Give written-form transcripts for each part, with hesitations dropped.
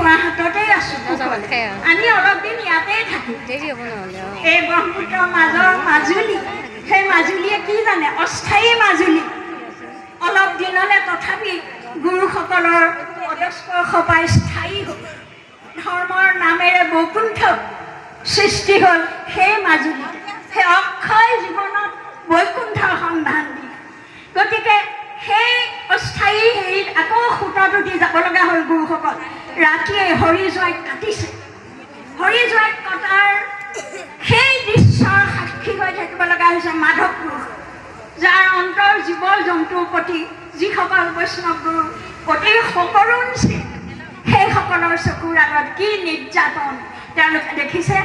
গুৱাহাটীতে আছোঁ। আমি অলপ দিন ইয়াতেই থাকোঁ। এই ব্ৰহ্মপুত্ৰৰ মাজৰ মাজুলী, সেই মাজুলীয়ে কি জানে? অস্থায়ী মাজুলী। অলপ দিনলৈ তথাপি গুৰুসকলৰ পদস্পৰ্শ পাই স্থায়ী হ'ল। ধৰ্মৰ নামেৰে বৈকুণ্ঠ সৃষ্টি হ'ল সেই মাজুলী, সেই অক্ষয় জীৱনত বৈকুণ্ঠৰ সন্ধান দি। গতিকে সেই অস্থায়ী হেৰিত আকৌ সোঁতত উঠি যাব লগা হ'ল গুৰুসকল। ৰাতিয়ে হৰি জোঁৱাইক কাটিছে। হৰি জোঁৱাইক কটাৰ সেই দৃশ্যৰ সাক্ষী হৈ থাকিব লগা হৈছে মাধৱ পুৰুষ, যাৰ অন্তৰ জীৱ জন্তুৰ প্ৰতি যিসকল বৈষ্ণৱ গুৰু অতি সকৰুণশীল, সেইসকলৰ চকুৰ আগত কি নিৰ্যাতন তেওঁলোকে দেখিছে।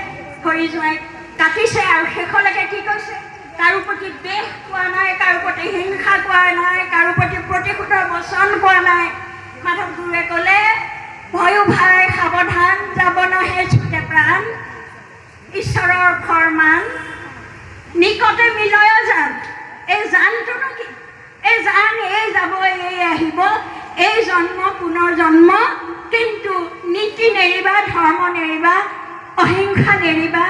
হৰি জোঁৱাইক কাটিছে আৰু শেষলৈকে কি কৈছে? কাৰো প্ৰতি দেশ কোৱা নাই, কাৰো প্ৰতি হিংসা কোৱা নাই, কাৰো প্ৰতি প্ৰতিশোধৰ বচন কোৱা নাই। মাধৱ গুৰুৱে ক'লে, ভয়ো ভাই সাৱধান, যাব নহে ছুটে প্ৰাণ, ঈশ্বৰৰ ফৰমান নিকটে মিলয় জান। এই জানটোনো কি? এই জান এই যাব এই আহিব, এই জন্ম পুনৰ জন্ম, কিন্তু নীতি নেৰিবা, ধৰ্ম নেৰিবা, অহিংসা নেৰিবা,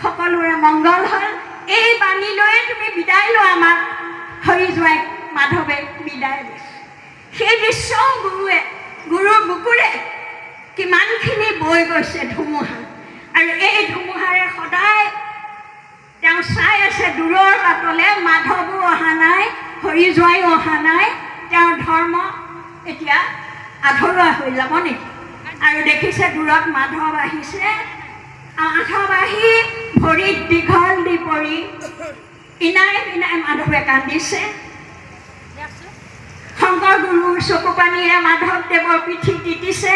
সকলোৰে মংগল হ'ল। এই বাণী লৈয়ে তুমি বিদায় লোৱা। আমাক হৰি জোঁৱাইক মাধৱে বিদায় দিছে। সেই দৃশ্যও গুৰুৰ বুকুৰে কিমানখিনি বৈ গৈছে ধুমুহা, আৰু এই ধুমুহাৰে সদায় তেওঁ চাই আছে দূৰৰ বাটলে। মাধৱো অহা নাই, হৰি জোঁৱাইও অহা নাই। তেওঁৰ ধৰ্ম এতিয়া আধৰুৱা হৈ যাব নেকি? আৰু দেখিছে দূৰত মাধৱ আহিছে। মাধৱ আহি ভৰিত দীঘল দি পৰি ইনাই বিনাই মাধৱে কান্দিছে। শংকৰ গুৰুৰ চকু পানীৰে মাধৱদেৱৰ পিঠি তিতিছে।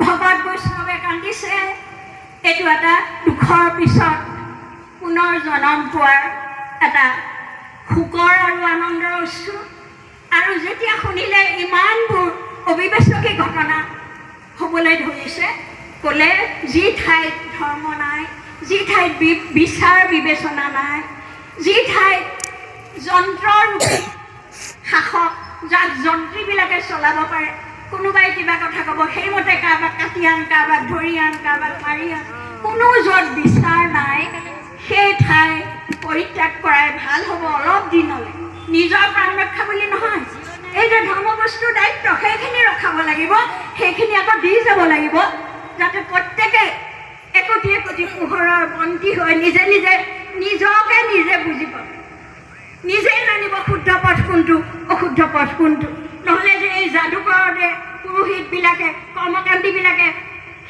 ভগত বৈষ্ণৱে কান্দিছে। এইটো এটা দুখৰ পিছত পুনৰ জনম পোৱাৰ এটা সুকৰ আৰু আনন্দৰ উৎসৱ। আৰু যেতিয়া শুনিলে ইমানবোৰ অবিবেচকী ঘটনা হ'বলৈ ধৰিছে, ক'লে যি ঠাইত ধৰ্ম নাই, যি ঠাইত বিচাৰ বিবেচনা নাই, যি ঠাইত যন্ত্ৰৰূপী শাসক, যাক যন্ত্ৰীবিলাকে চলাব পাৰে, কোনোবাই কিবা কথা ক'ব, সেইমতে কাৰোবাক কাটি আন, কাৰোবাক ধৰি আন, কাৰোবাক মাৰি আন, কোনো য'ত বিচাৰ নাই, সেই ঠাই পৰিত্যাগ কৰাই ভাল হ'ব অলপ দিনলৈ। নিজৰ প্ৰাণ ৰক্ষা বুলি নহয়, এই যে ধৰ্ম বস্তুৰ দায়িত্ব সেইখিনি ৰখাব লাগিব, সেইখিনি আকৌ দি যাব লাগিব, যাতে প্ৰত্যেকে একোটি একোটি পোহৰৰ বন্তি হৈ নিজে নিজে নিজকে নিজে বুজিব, নিজেই জানিব শুদ্ধ পথ কোনটো, অশুদ্ধ পথ কোনটো। নহ'লে যে এই যাদুকৰতে পুৰোহিতবিলাকে, কৰ্মকাণ্ডীবিলাকে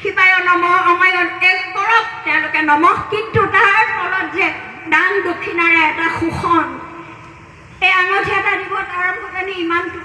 শিপায় নমঃ অমায়ন এক কৰক তেওঁলোকে নমঃ, কিন্তু তাৰ ফলত যে দান দক্ষিণাৰে এটা শোষণ, এই আঙঠি এটা দিব তাৰ ফলনি ইমানটো